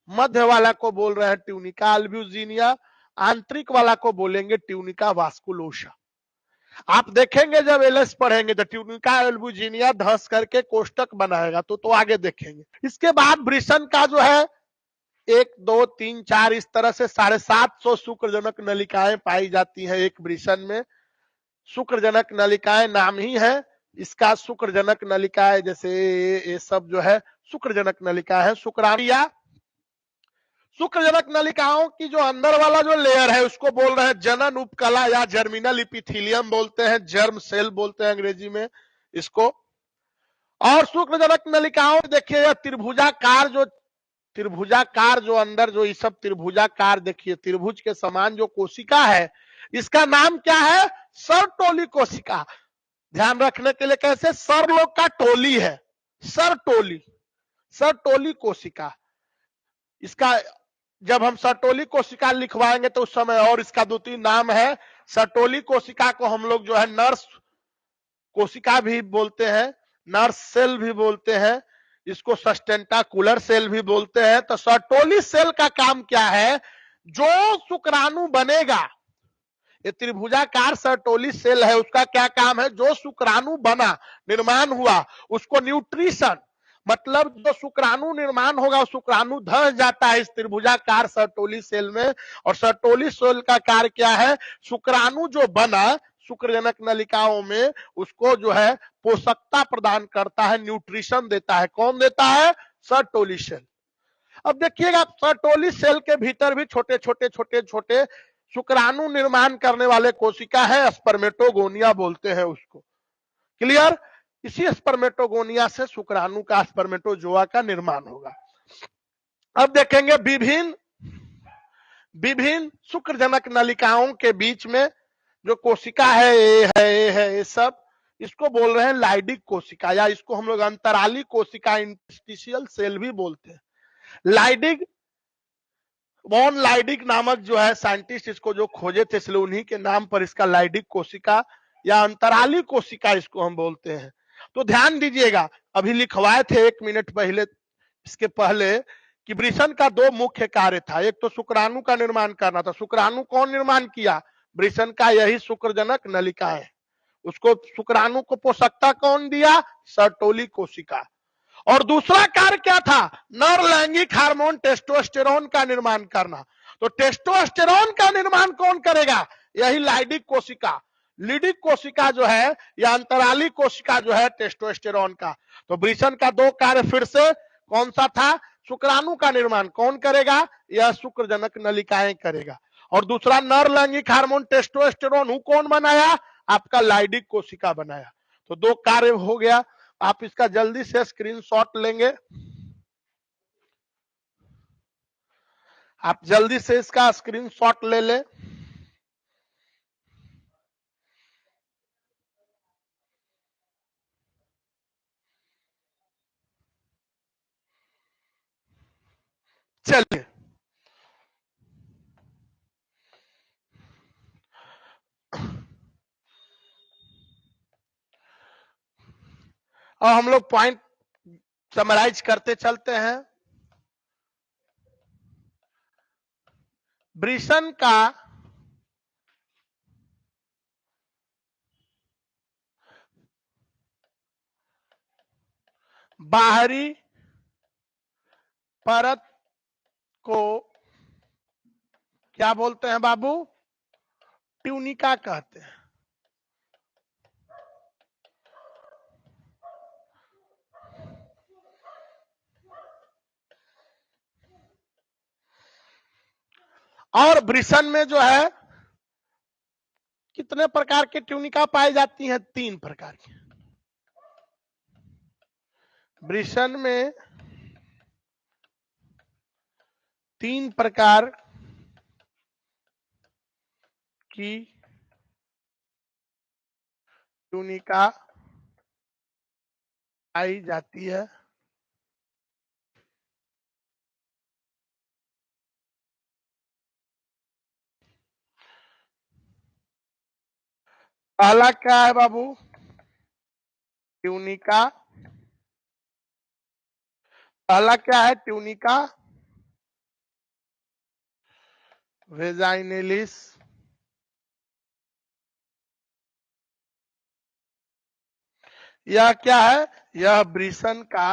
मध्य वाला को बोल रहे हैं ट्यूनिका अल्ब्यूजिनिया, आंतरिक वाला को बोलेंगे ट्यूनिका वास्कुलोसा। आप देखेंगे जब एलएस पढ़ेंगे तो ट्यूनिका अल्ब्यूजिनिया धस करके कोष्टक बनाएगा, तो आगे देखेंगे। इसके बाद वृषण का जो है 1 2 3 4 इस तरह से 750 शुक्रजनक नलिकाएं पाई जाती हैं एक वृषण में। शुक्रजनक नलिकाएं नाम ही है इसका, शुक्रजनक नलिकाएं, जैसे ये सब जो है शुक्रजनक नलिका है। शुक्राणु शुक्रजनक नलिकाओं की जो अंदर वाला जो लेयर है उसको बोल रहे हैं जनन उपकला या जर्मिनल इपिथीलियम बोलते हैं, जर्म सेल बोलते हैं अंग्रेजी में इसको। और शुक्रजनक नलिकाओं देखिए त्रिभुजाकार जो अंदर जो ये सब त्रिभुजाकार, देखिए त्रिभुज के समान जो कोशिका है इसका नाम क्या है? सर्टोली कोशिका। ध्यान रखने के लिए कैसे, सर लोग का टोली है, सर्टोली, सर्टोली कोशिका। इसका जब हम सर्टोली कोशिका लिखवाएंगे तो उस समय और इसका 2-3 नाम है। सर्टोली कोशिका को हम लोग जो है नर्स कोशिका भी बोलते हैं, नर्स सेल भी बोलते हैं, इसको सस्टेंटाकुलर सेल भी बोलते हैं। तो सर्टोली सेल का काम क्या है? जो शुक्राणु बनेगा, ये त्रिभुजाकार सर्टोली सेल है, उसका क्या काम है? जो शुक्राणु बना, निर्माण हुआ, उसको न्यूट्रिशन, मतलब जो शुक्राणु निर्माण होगा शुक्राणु धस जाता है इस त्रिभुजाकार सर्टोली सेल में। और सर्टोली सेल का कार्य क्या है? शुक्राणु जो बना शुक्रजनक नलिकाओं में उसको जो है पोषकता प्रदान करता है, न्यूट्रिशन देता है। कौन देता है? Sertoli cell. अब देखिएगा सर्टोली सेल के भीतर भी छोटे छोटे शुक्राणु निर्माण करने वाले कोशिका है, स्पर्मेटोगोनिया बोलते हैं उसको। क्लियर? इसी स्पर्मेटोगोनिया से शुक्राणु का, स्पर्मेटोजोआ का निर्माण होगा। अब देखेंगे विभिन्न शुक्रजनक नलिकाओं के बीच में जो कोशिका है ये सब, इसको बोल रहे हैं लाइडिक कोशिका, या इसको हम लोग अंतराली कोशिका, इंटरस्टिशियल सेल भी बोलते हैं। लाइडिक, वॉन लाइडिक नामक जो है साइंटिस्ट इसको जो खोजे थे, इसलिए उन्हीं के नाम पर इसका लाइडिक कोशिका या अंतराली कोशिका इसको हम बोलते हैं। तो ध्यान दीजिएगा, अभी लिखवाए थे 1 मिनट पहले, इसके पहले, कि वृषण का 2 मुख्य कार्य था। एक तो शुक्राणु का निर्माण करना था। शुक्राणु कौन निर्माण किया? वृषण का यही शुक्रजनक नलिका है। उसको शुक्राणु को पोषकता कौन दिया? सर्टोली कोशिका। और दूसरा कार्य क्या था? नर लैंगिक हार्मोन टेस्टोस्टेरोन का निर्माण करना। तो टेस्टोस्टेरोन का निर्माण कौन करेगा? यही लाइडिक कोशिका। लिडिक कोशिका जो है या अंतराली कोशिका जो है टेस्टोस्टेरोन का। तो वृषण का दो कार्य फिर से कौन सा था? शुक्राणु का निर्माण कौन करेगा? यह शुक्रजनक नलिकाएं करेगा। और दूसरा नर लैंगिक हार्मोन टेस्टोस्टेरोन कौन बनाया? आपका लाइडिक कोशिका बनाया। तो दो कार्य हो गया। आप इसका जल्दी से स्क्रीनशॉट लेंगे। आप जल्दी से इसका स्क्रीनशॉट ले लें। चलिए, और हम लोग पॉइंट समराइज करते चलते हैं। वृषण का बाहरी परत को क्या बोलते हैं बाबू? ट्यूनिका कहते हैं। और वृषण में जो है कितने प्रकार की ट्यूनिका पाई जाती हैं? 3 प्रकार की। वृषण में 3 प्रकार की ट्यूनिका पाई जाती है। पहला क्या है बाबू? ट्यूनिका। पहला क्या है? Tunica vaginalis. यह क्या है? यह वृषण का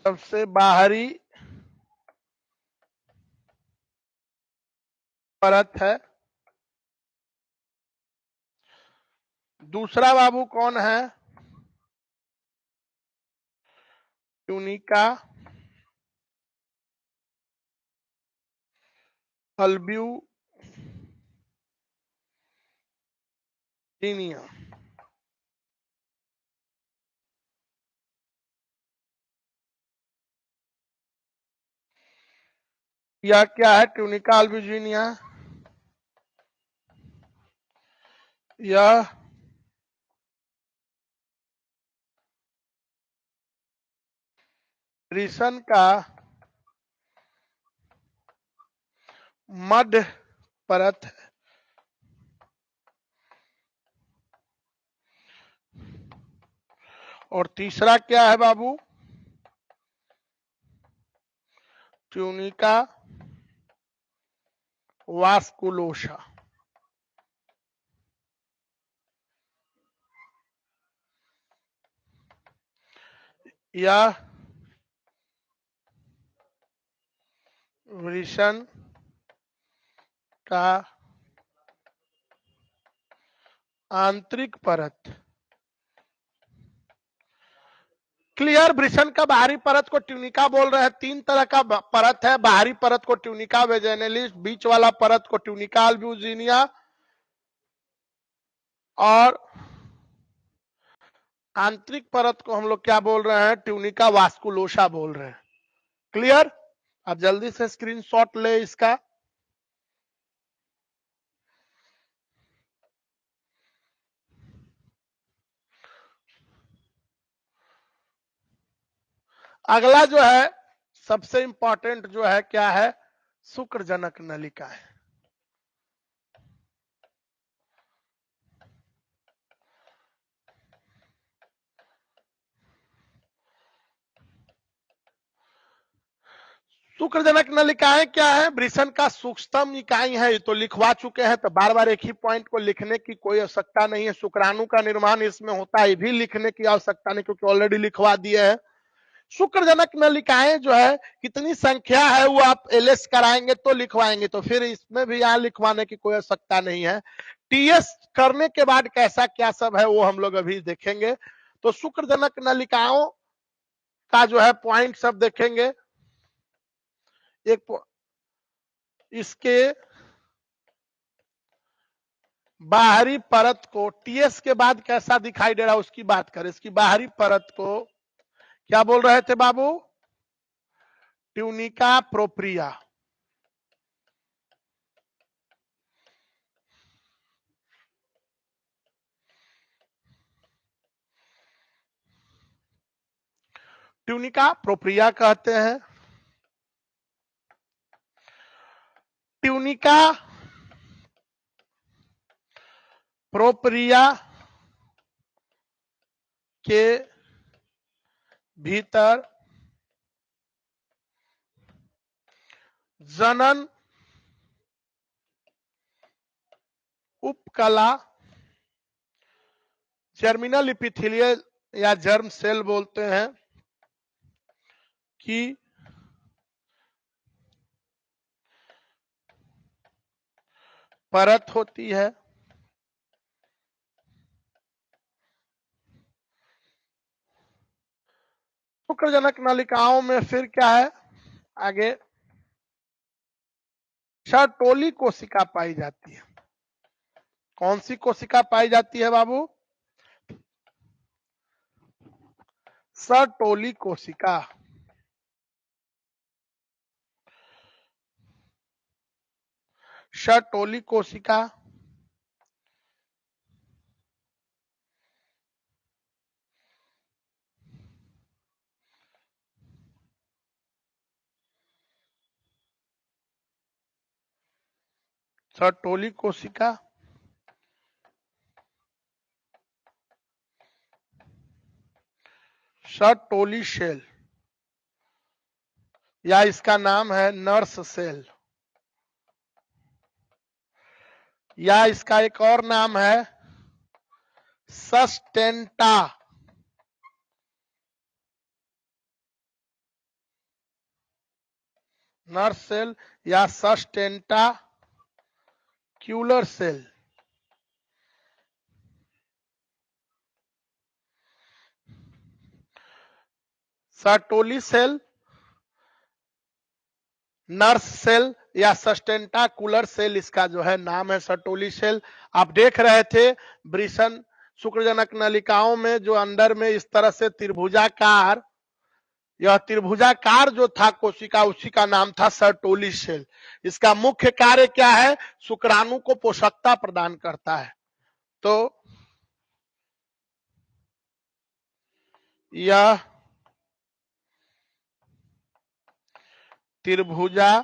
सबसे बाहरी परत है। दूसरा बाबू कौन है? ट्यूनिका अल्ब्यूजिनिया। यह क्या है? ट्यूनिका अल्ब्यूजिनिया। यह वृषण का मध्य परत है। और तीसरा क्या है बाबू? ट्यूनिका वास्कुलोसा। यह वृषण का आंतरिक परत। क्लियर? वृषण का बाहरी परत को ट्यूनिका बोल रहे हैं। 3 तरह का परत है। बाहरी परत को ट्यूनिका वेजाइनेलिस, बीच वाला परत को ट्यूनिका अल्ब्यूजिनिया, और आंतरिक परत को हम लोग क्या बोल रहे हैं? ट्यूनिका वास्कुलोसा बोल रहे हैं। क्लियर? आप जल्दी से स्क्रीनशॉट ले इसका। अगला जो है सबसे इंपॉर्टेंट जो है क्या है? शुक्रजनक नलिका है। शुक्रजनक नलिकाएं क्या है? वृषण का सूक्ष्मतम इकाई है, तो लिखवा चुके हैं, तो बार बार एक ही पॉइंट को लिखने की कोई आवश्यकता नहीं है। शुक्राणु का निर्माण इसमें होता है, ये भी लिखने की आवश्यकता नहीं, क्योंकि ऑलरेडी लिखवा दिए हैं। शुक्रजनक नलिकाएं जो है कितनी संख्या है वो आप एलएस कराएंगे तो लिखवाएंगे, तो फिर इसमें भी यहां लिखवाने की कोई आवश्यकता नहीं है। टीएस करने के बाद कैसा क्या सब है वो हम लोग अभी देखेंगे। तो शुक्रजनक नलिकाओं का जो है पॉइंट सब देखेंगे। एक इसके बाहरी परत को टीएस के बाद कैसा दिखाई दे रहा है उसकी बात करें। इसकी बाहरी परत को क्या बोल रहे थे बाबू? Tunica propria. ट्यूनिका प्रोप्रिया कहते हैं। ट्यूनिका प्रोप्रिया के भीतर जनन उपकला जर्मिनल इपिथेलियल या जर्म सेल बोलते हैं कि परत होती है। शुक्रजनक नलिकाओं में फिर क्या है आगे? सर्टोली कोशिका पाई जाती है। कौन सी कोशिका पाई जाती है बाबू? सर्टोली कोशिका। सर्टोली कोशिका सर्टोली कोशिका सर्टोली सेल, या इसका नाम है नर्स सेल, या इसका एक और नाम है सस्टेंटा। नर्स सेल या sustentacular cell. Sertoli cell, nurse cell या सस्टेंटाकुलर सेल इसका जो है नाम है सर्टोली सेल। आप देख रहे थे वृषण शुक्रजनक नलिकाओं में जो अंदर में इस तरह से त्रिभुजाकार, यह त्रिभुजाकार जो था कोशिका उसी का नाम था सर्टोली सेल। इसका मुख्य कार्य क्या है? शुक्राणु को पोषकता प्रदान करता है। तो यह त्रिभुजाकार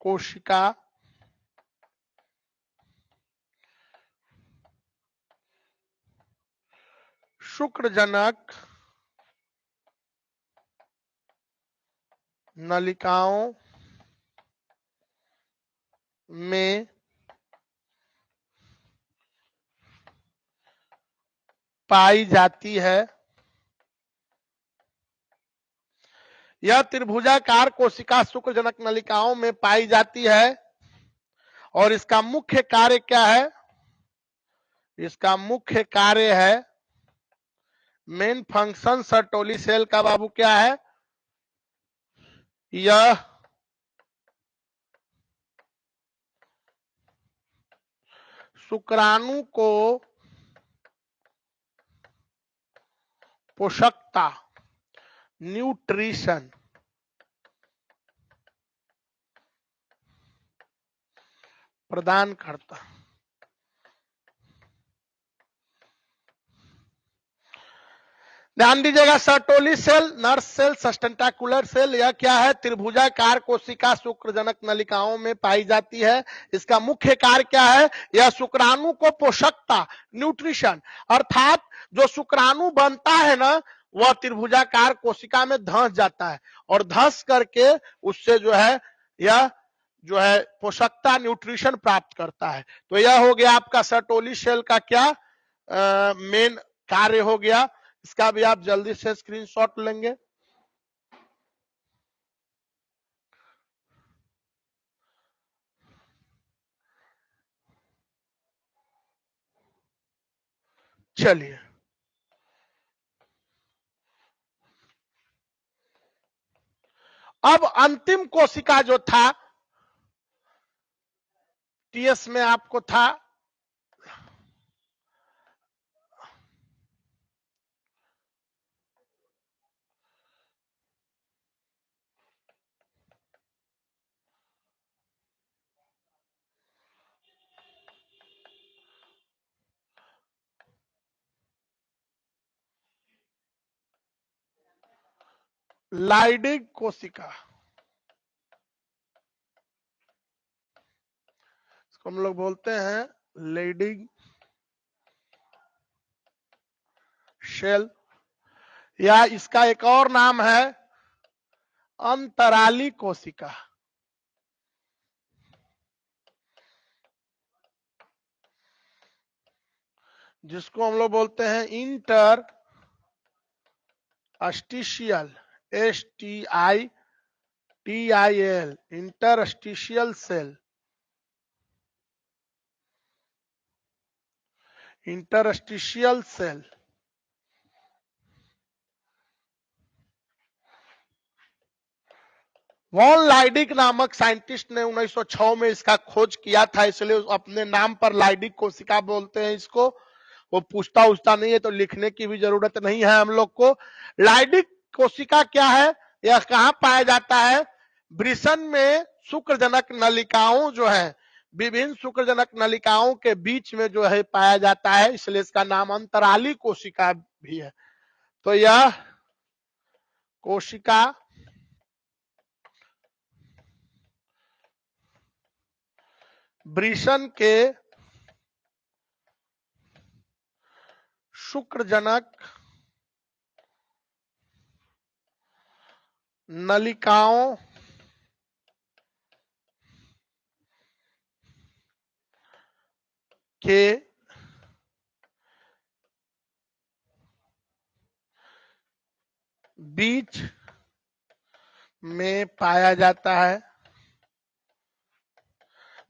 कोशिका शुक्रजनक नलिकाओं में पाई जाती है। यह त्रिभुजाकार कोशिका शुक्रजनक नलिकाओं में पाई जाती है और इसका मुख्य कार्य क्या है? इसका मुख्य कार्य है, मेन फंक्शन सर्टोली सेल का बाबू क्या है? यह शुक्राणु को पोषकता, न्यूट्रिशन प्रदान करता। ध्यान दीजिएगा, Sertoli cell, nurse cell, sustentacular cell, यह क्या है? त्रिभुजाकार कोशिका शुक्रजनक नलिकाओं में पाई जाती है। इसका मुख्य कार्य क्या है? यह शुक्राणु को पोषकता, न्यूट्रिशन, अर्थात जो शुक्राणु बनता है ना वह त्रिभुजाकार कोशिका में धंस जाता है और धंस करके उससे जो है यह जो है पोषकता न्यूट्रिशन प्राप्त करता है। तो यह हो गया आपका सर्टोली सेल का क्या मेन कार्य हो गया। इसका भी आप जल्दी से स्क्रीनशॉट लेंगे। चलिए अब अंतिम कोशिका जो था टीएस में आपको था लाइडिंग कोशिका, इसको हम लोग बोलते हैं लाइडिंग सेल, या इसका एक और नाम है अंतराली कोशिका, जिसको हम लोग बोलते हैं interstitial, STITIL, interstitial cell, interstitial cell. Von Leydig नामक साइंटिस्ट ने 1906 में इसका खोज किया था, इसलिए अपने नाम पर लाइडिक कोशिका बोलते हैं इसको। वो पूछता उछता नहीं है तो लिखने की भी जरूरत नहीं है हम लोग को। लाइडिक कोशिका क्या है, यह कहाँ पाया जाता है? वृषण में शुक्रजनक नलिकाओं जो है, विभिन्न शुक्रजनक नलिकाओं के बीच में जो है पाया जाता है, इसलिए इसका नाम अंतराली कोशिका भी है। तो यह कोशिका वृषण के शुक्रजनक नलिकाओं के बीच में पाया जाता है।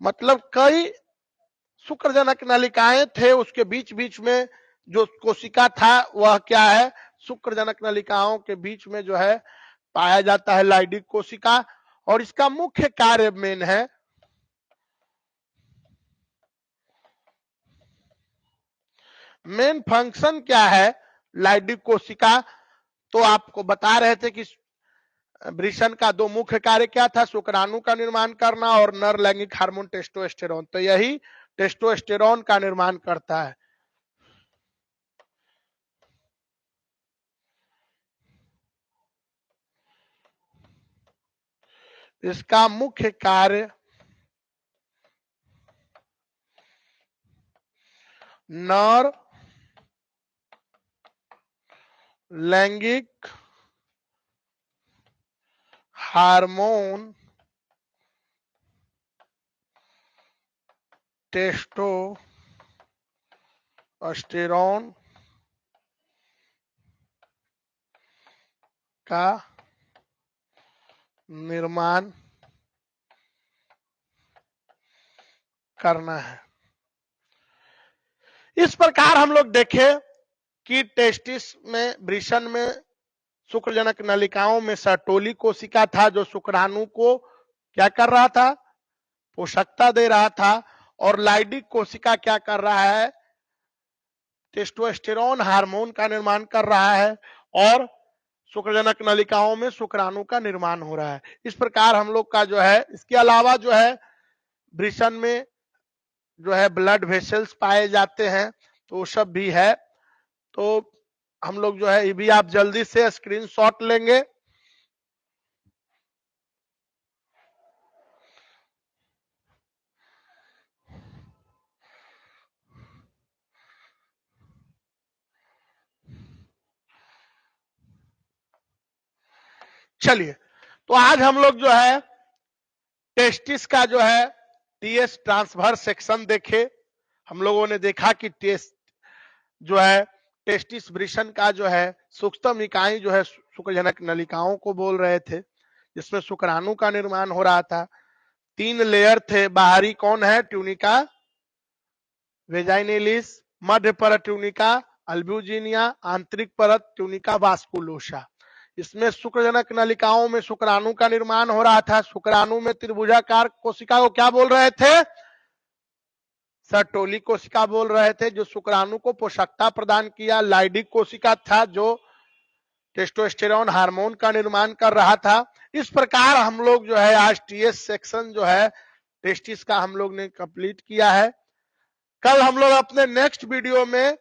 मतलब कई शुक्रजनक नलिकाएं थे, उसके बीच बीच में जो कोशिका था वह क्या है, शुक्रजनक नलिकाओं के बीच में जो है पाया जाता है लाइडिक कोशिका। और इसका मुख्य कार्य मेन है मेन फंक्शन क्या है लाइडिक कोशिका। तो आपको बता रहे थे कि वृषण का दो मुख्य कार्य क्या था, शुक्राणु का निर्माण करना और नर लैंगिक हार्मोन टेस्टोस्टेरोन। तो यही टेस्टोस्टेरोन का निर्माण करता है। इसका मुख्य कार्य नर लैंगिक हार्मोन टेस्टोस्टेरोन का निर्माण करना है। इस प्रकार हम लोग देखें कि टेस्टिस में, वृषण में शुक्रजनक नलिकाओं में सर्टोली कोशिका था जो शुक्राणु को क्या कर रहा था, पोषकता दे रहा था। और लाइडिक कोशिका क्या कर रहा है, टेस्टोस्टेरोन हार्मोन का निर्माण कर रहा है और शुक्रजनक नलिकाओं में शुक्राणु का निर्माण हो रहा है। इस प्रकार हम लोग का जो है, इसके अलावा जो है वृषण में जो है ब्लड वेसल्स पाए जाते हैं, तो वो सब भी है। तो हम लोग जो है ये भी आप जल्दी से स्क्रीनशॉट लेंगे। चलिए, तो आज हम लोग जो है टेस्टिस का जो है टीएस ट्रांसफर सेक्शन देखे। हम लोगों ने देखा कि टेस्ट जो है टेस्टिस वृषण का जो है सूक्ष्म इकाई जो है शुक्रजनक नलिकाओं को बोल रहे थे, जिसमें शुक्राणु का निर्माण हो रहा था। 3 लेयर थे। बाहरी कौन है? ट्यूनिका वेजाइनेलिस, मध्य परत ट्यूनिका अल्ब्यूजिनिया, आंतरिक परत ट्यूनिका वास्कुलोसा। इसमें शुक्रजनक नलिकाओं में शुक्राणु का निर्माण हो रहा था। शुक्राणु में त्रिभुजाकार कोशिका को क्या बोल रहे थे? सर्टोली कोशिका बोल रहे थे, जो शुक्राणु को पोषकता प्रदान किया। लाइडिक कोशिका था जो टेस्टोस्टेरोन हार्मोन का निर्माण कर रहा था। इस प्रकार हम लोग जो है आज टीएस सेक्शन जो है टेस्टिस का हम लोग ने कंप्लीट किया है। कल हम लोग अपने नेक्स्ट वीडियो में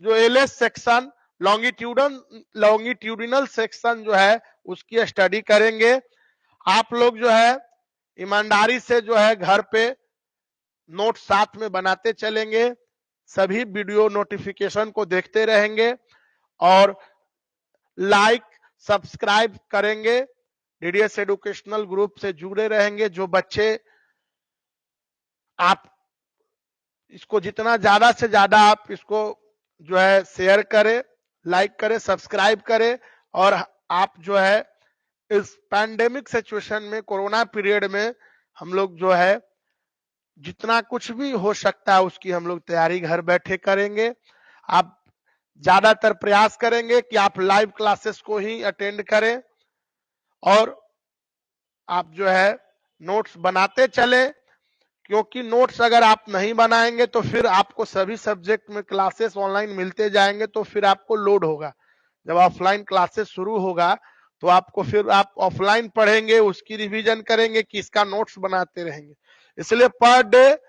जो एलएस सेक्शन लॉन्गिट्यूडिनल सेक्शन जो है उसकी स्टडी करेंगे। आप लोग जो है ईमानदारी से जो है घर पे नोट साथ में बनाते चलेंगे, सभी वीडियो नोटिफिकेशन को देखते रहेंगे और लाइक सब्सक्राइब करेंगे। डीडीएस एजुकेशनल ग्रुप से जुड़े रहेंगे। जो बच्चे आप इसको जितना ज्यादा से ज्यादा आप इसको जो है शेयर करें, लाइक करें, सब्सक्राइब करें। और आप जो है इस पैंडेमिक सिचुएशन में, कोरोना पीरियड में हम लोग जो है जितना कुछ भी हो सकता है उसकी हम लोग तैयारी घर बैठे करेंगे। आप ज्यादातर प्रयास करेंगे कि आप लाइव क्लासेस को ही अटेंड करें और आप जो है नोट्स बनाते चले, क्योंकि नोट्स अगर आप नहीं बनाएंगे तो फिर आपको सभी सब्जेक्ट में क्लासेस ऑनलाइन मिलते जाएंगे, तो फिर आपको लोड होगा। जब ऑफलाइन क्लासेस शुरू होगा तो आपको फिर आप ऑफलाइन पढ़ेंगे, उसकी रिवीजन करेंगे, कि इसका नोट्स बनाते रहेंगे। इसलिए पर डे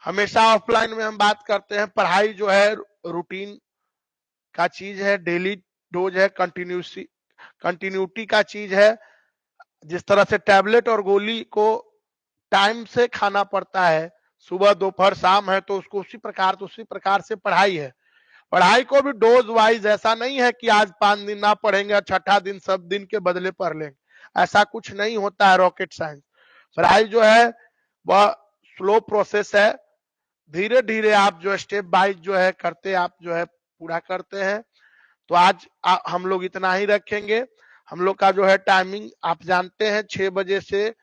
हमेशा ऑफलाइन में हम बात करते हैं। पढ़ाई जो है रूटीन का चीज है, डेली डोज है, कंटिन्यूटी का चीज है। जिस तरह से टैबलेट और गोली को टाइम से खाना पड़ता है, सुबह दोपहर शाम है, तो उसको उसी प्रकार से पढ़ाई है। पढ़ाई को भी डोज वाइज, ऐसा नहीं है कि आज 5 दिन ना पढ़ेंगे और छठा दिन सब दिन के बदले पढ़ लेंगे, ऐसा कुछ नहीं होता है। रॉकेट साइंस पढ़ाई जो है वह स्लो प्रोसेस है। धीरे धीरे आप जो स्टेप बाय जो है करते, आप जो है पूरा करते हैं। तो आज हम लोग इतना ही रखेंगे। हम लोग का जो है टाइमिंग आप जानते हैं, 6 बजे से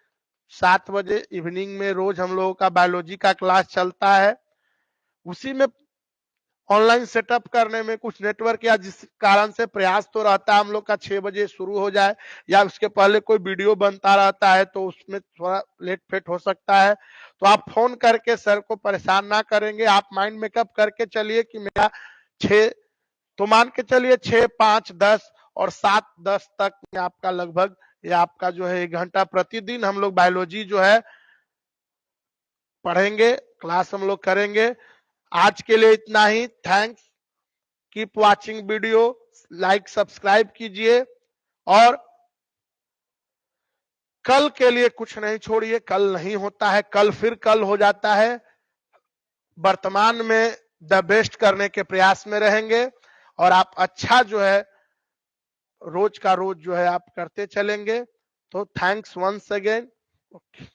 7 बजे इवनिंग में रोज हम लोगों का बायोलॉजी का क्लास चलता है। उसी में ऑनलाइन सेटअप करने में कुछ नेटवर्क या जिस कारण से प्रयास तो रहता है हम लोग का 6 बजे शुरू हो जाए, या उसके पहले कोई वीडियो बनता रहता है तो उसमें थोड़ा लेट फेट हो सकता है। तो आप फोन करके सर को परेशान ना करेंगे। आप माइंड मेकअप करके चलिए कि मेरा 6, तो मान के चलिए 6, 5, 10 और 7, 10 तक में आपका लगभग ये आपका जो है 1 घंटा प्रतिदिन हम लोग बायोलॉजी जो है पढ़ेंगे, क्लास हम लोग करेंगे। आज के लिए इतना ही। Thanks, keep watching video, like subscribe कीजिए और कल के लिए कुछ नहीं छोड़िए। कल नहीं होता है, कल फिर कल हो जाता है। वर्तमान में द बेस्ट करने के प्रयास में रहेंगे और आप अच्छा जो है रोज का रोज जो है आप करते चलेंगे। तो थैंक्स वंस अगेन। ओके।